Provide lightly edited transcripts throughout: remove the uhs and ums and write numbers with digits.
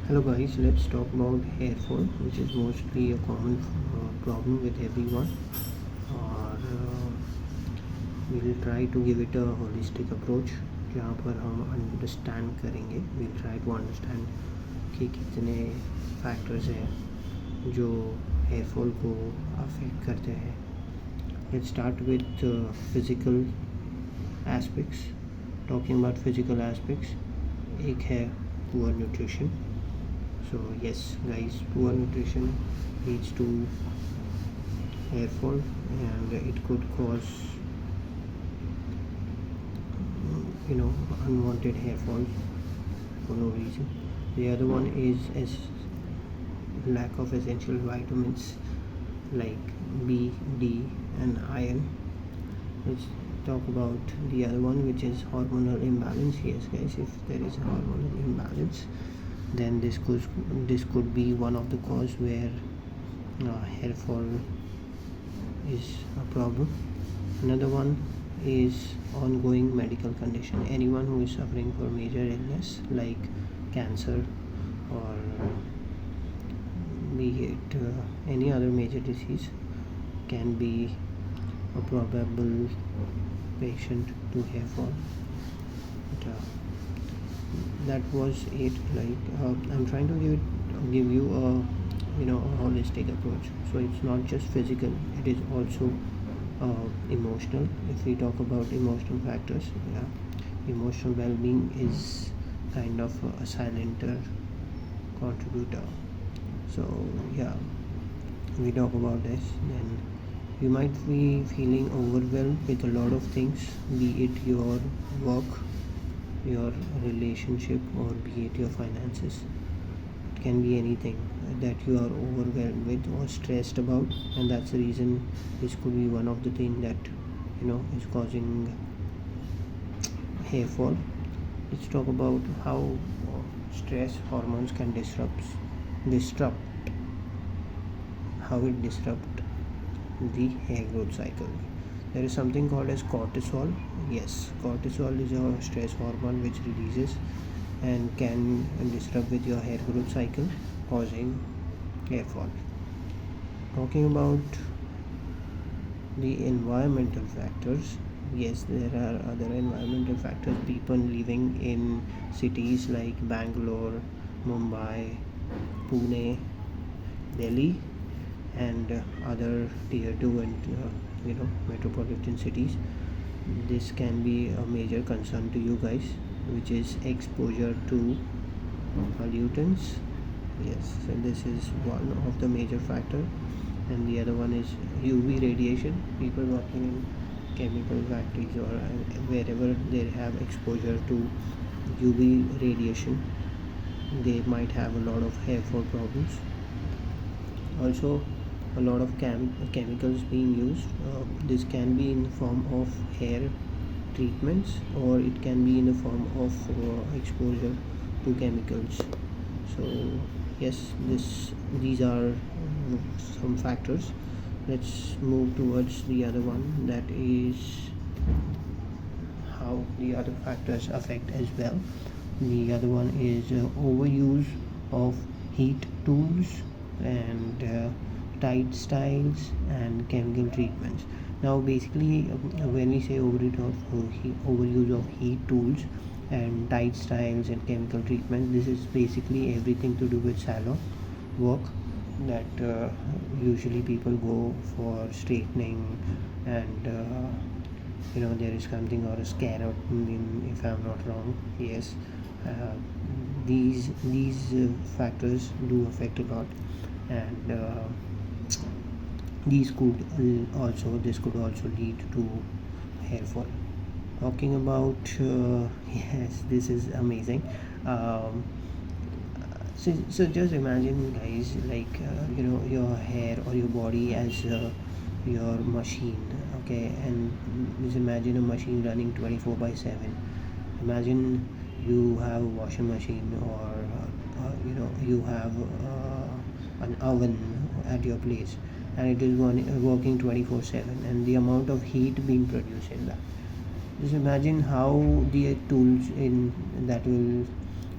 Hello guys, let's talk about hair fall, which is mostly a common problem with everyone. और we'll try to give it a holistic approach जहाँ पर हम understand करेंगे. We'll try to understand कि कितने factors हैं जो hair fall को affect करते हैं. Let's start with physical aspects. Talking about physical aspects, एक है poor nutrition. So yes guys, poor nutrition leads to hair fall and it could cause unwanted hair fall for no reason. The other one is lack of essential vitamins like B, D and iron. Let's talk about the other one, which is hormonal imbalance. Yes guys, if there is a hormonal imbalance, then this could be one of the cause where hair fall is a problem. Another one is ongoing medical condition. Anyone who is suffering for major illness like cancer or be it any other major disease can be a probable patient to hair fall. But, that was it. I'm trying to give you a holistic approach. So it's not just physical, it is also emotional. If we talk about emotional factors, emotional well-being is kind of a silent contributor. So we talk about this, then you might be feeling overwhelmed with a lot of things, be it your work, your relationship, or be it your finances. It can be anything that you are overwhelmed with or stressed about, and that's the reason this could be one of the things that is causing hair fall. Let's talk about how stress hormones can disrupt how it disrupt the hair growth cycle. There is something called as cortisol. Yes, cortisol is a stress hormone which releases and can disrupt with your hair growth cycle, causing hair fall. Talking about the environmental factors, yes, there are other environmental factors. People living in cities like Bangalore, Mumbai, Pune, Delhi and other tier 2 and metropolitan cities, this can be a major concern to you guys, which is exposure to pollutants. Yes, so this is one of the major factor, and the other one is UV radiation. People working in chemical factories or wherever they have exposure to UV radiation, they might have a lot of hair fall problems. Also, a lot of chemicals being used. This can be in the form of hair treatments, or it can be in the form of exposure to chemicals. So yes, these are some factors. Let's move towards the other one, that is how the other factors affect as well. The other one is overuse of heat tools and tight styles and chemical treatments. Now basically when we say overuse of heat tools and tight styles and chemical treatment, this is basically everything to do with salon work that usually people go for straightening, and there is something or a scan if I'm not wrong. Yes, these factors do affect a lot, and this could also lead to hair fall. Talking about yes, this is amazing. So just imagine guys, like your hair or your body as your machine, okay, and just imagine a machine running 24/7. Imagine you have a washing machine, or you have an oven at your place, and it is working 24/7, and the amount of heat being produced in that. Just imagine how the tools in that will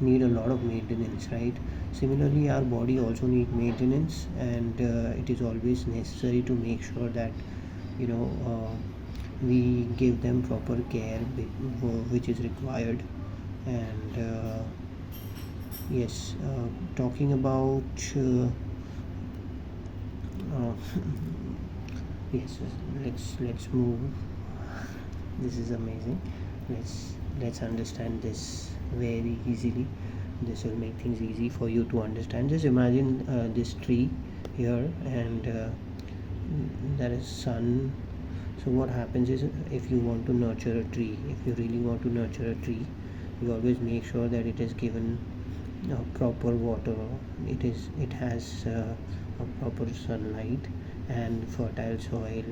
need a lot of maintenance, right? Similarly, our body also need maintenance, and it is always necessary to make sure that you know we give them proper care which is required. And yes, talking about uh, yes, let's move. This is amazing. Let's understand this very easily. This will make things easy for you to understand. Just imagine this tree here, and there is sun. So what happens is, if you want to nurture a tree, if you really want to nurture a tree, you always make sure that it is given proper water. It has a proper sunlight and fertile soil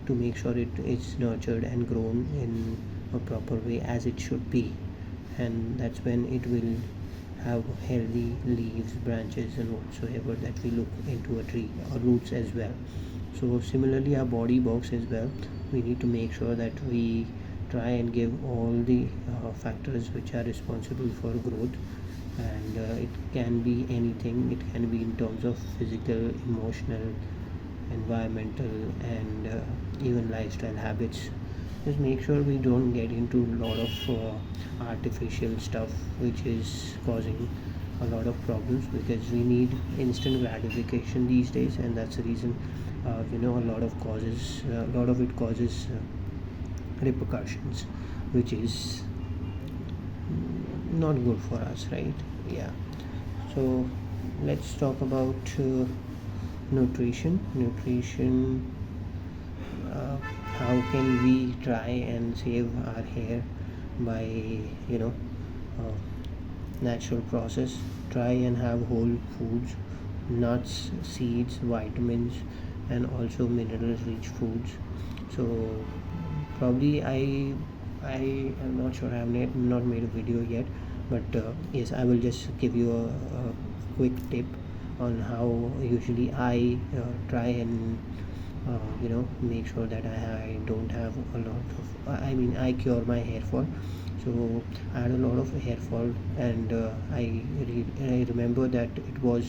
to make sure it is nurtured and grown in a proper way as it should be. And that's when it will have healthy leaves, branches, and whatsoever that we look into a tree, or roots as well. So similarly, our body box as well, we need to make sure that we try and give all the factors which are responsible for growth. And it can be anything. It can be in terms of physical, emotional, environmental, and even lifestyle habits. Just make sure we don't get into a lot of artificial stuff which is causing a lot of problems, because we need instant gratification these days, and that's the reason a lot of it causes repercussions, which is not good for us, right? Yeah. So let's talk about nutrition. uh, how can we try and save our hair by you know uh, natural process? Try and have whole foods, nuts, seeds, vitamins, and also minerals rich foods. So probably I am not sure, I have not made a video yet, but yes, I will just give you a quick tip on how usually I try and make sure that I don't have a lot of, I mean, I cure my hair fall. So I had a lot of hair fall, and I remember that it was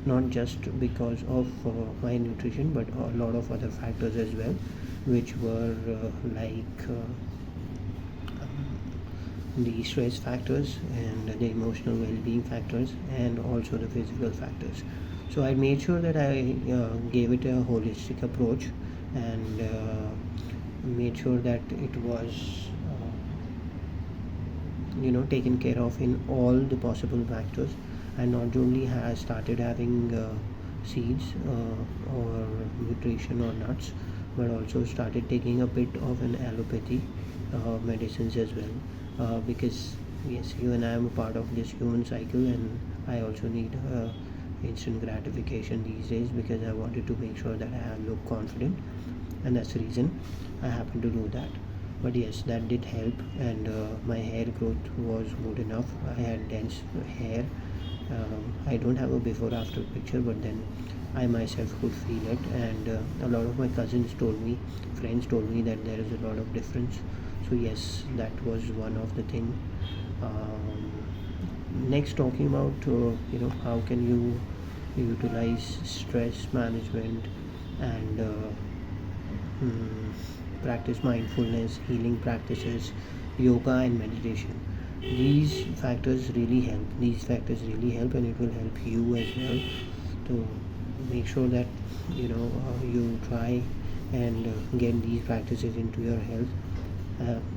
not just because of my nutrition, but a lot of other factors as well, which were the stress factors and the emotional well-being factors, and also the physical factors. So I made sure that I gave it a holistic approach, and made sure that it was taken care of in all the possible factors. I not only has started having seeds or nutrition or nuts, but also started taking a bit of an allopathy medicines as well, because yes, you and I am a part of this human cycle, and I also need instant gratification these days, because I wanted to make sure that I look confident, and that's the reason I happen to do that. But yes, that did help, and my hair growth was good enough. I had dense hair. I don't have a before after picture, but then I myself could feel it, and a lot of my cousins told me, friends told me that there is a lot of difference. So yes, that was one of the thing. Next, talking about how can you utilize stress management, and mm, practice mindfulness, healing practices, yoga, and meditation. These factors really help, and it will help you as well to make sure that you try and get these practices into your health,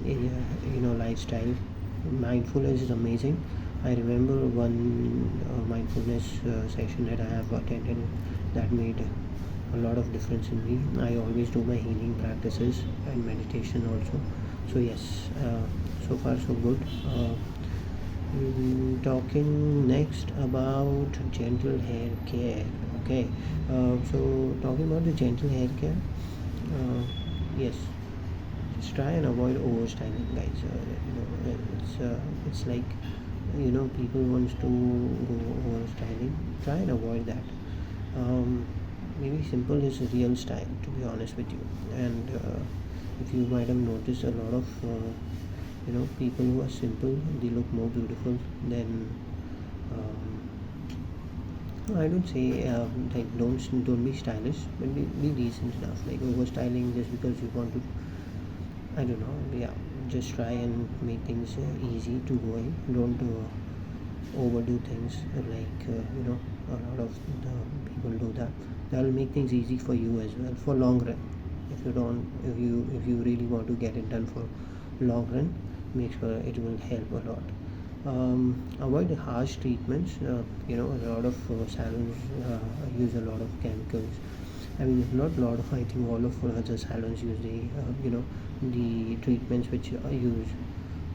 in your lifestyle. Mindfulness is amazing. I remember one mindfulness session that I have attended that made a lot of difference in me. I always do my healing practices and meditation also. So yes, so far so good. Talking next about gentle hair care. Okay, so talking about the gentle hair care. Yes, just try and avoid overstyling, guys. It's like people wants to go overstyling. Try and avoid that. Maybe simple is real style, to be honest with you. And if you might have noticed, a lot of people who are simple, they look more beautiful than I don't say like don't be stylish, but be decent enough. Like over styling just because you want to, I don't know. Yeah, just try and make things easy to go in. Don't overdo things a lot of the people do that. That'll make things easy for you as well for long run. If you really want to get it done for long run, make sure it will help a lot. Avoid harsh treatments. A lot of salons use a lot of chemicals. I mean, not a lot of, I think all of the salons use the treatments which use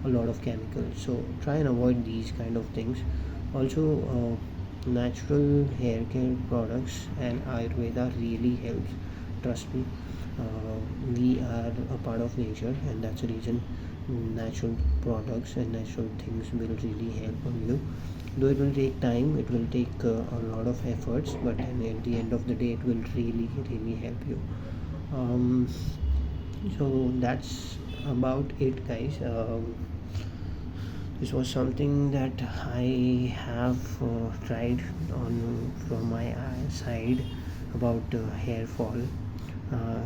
a lot of chemicals. So try and avoid these kind of things. Also, natural hair care products and Ayurveda really helps. Trust me, we are a part of nature, and that's the reason natural products and natural things will really help on you. Though it will take time, it will take a lot of efforts, but then at the end of the day, it will really help you. Um, so that's about it, guys. This was something that I have tried on from my side about hair fall.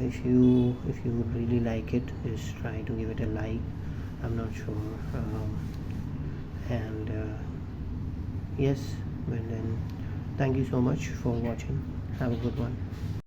If you really like it, just try to give it a like. I'm not sure, and yes, but then thank you so much for watching. Have a good one.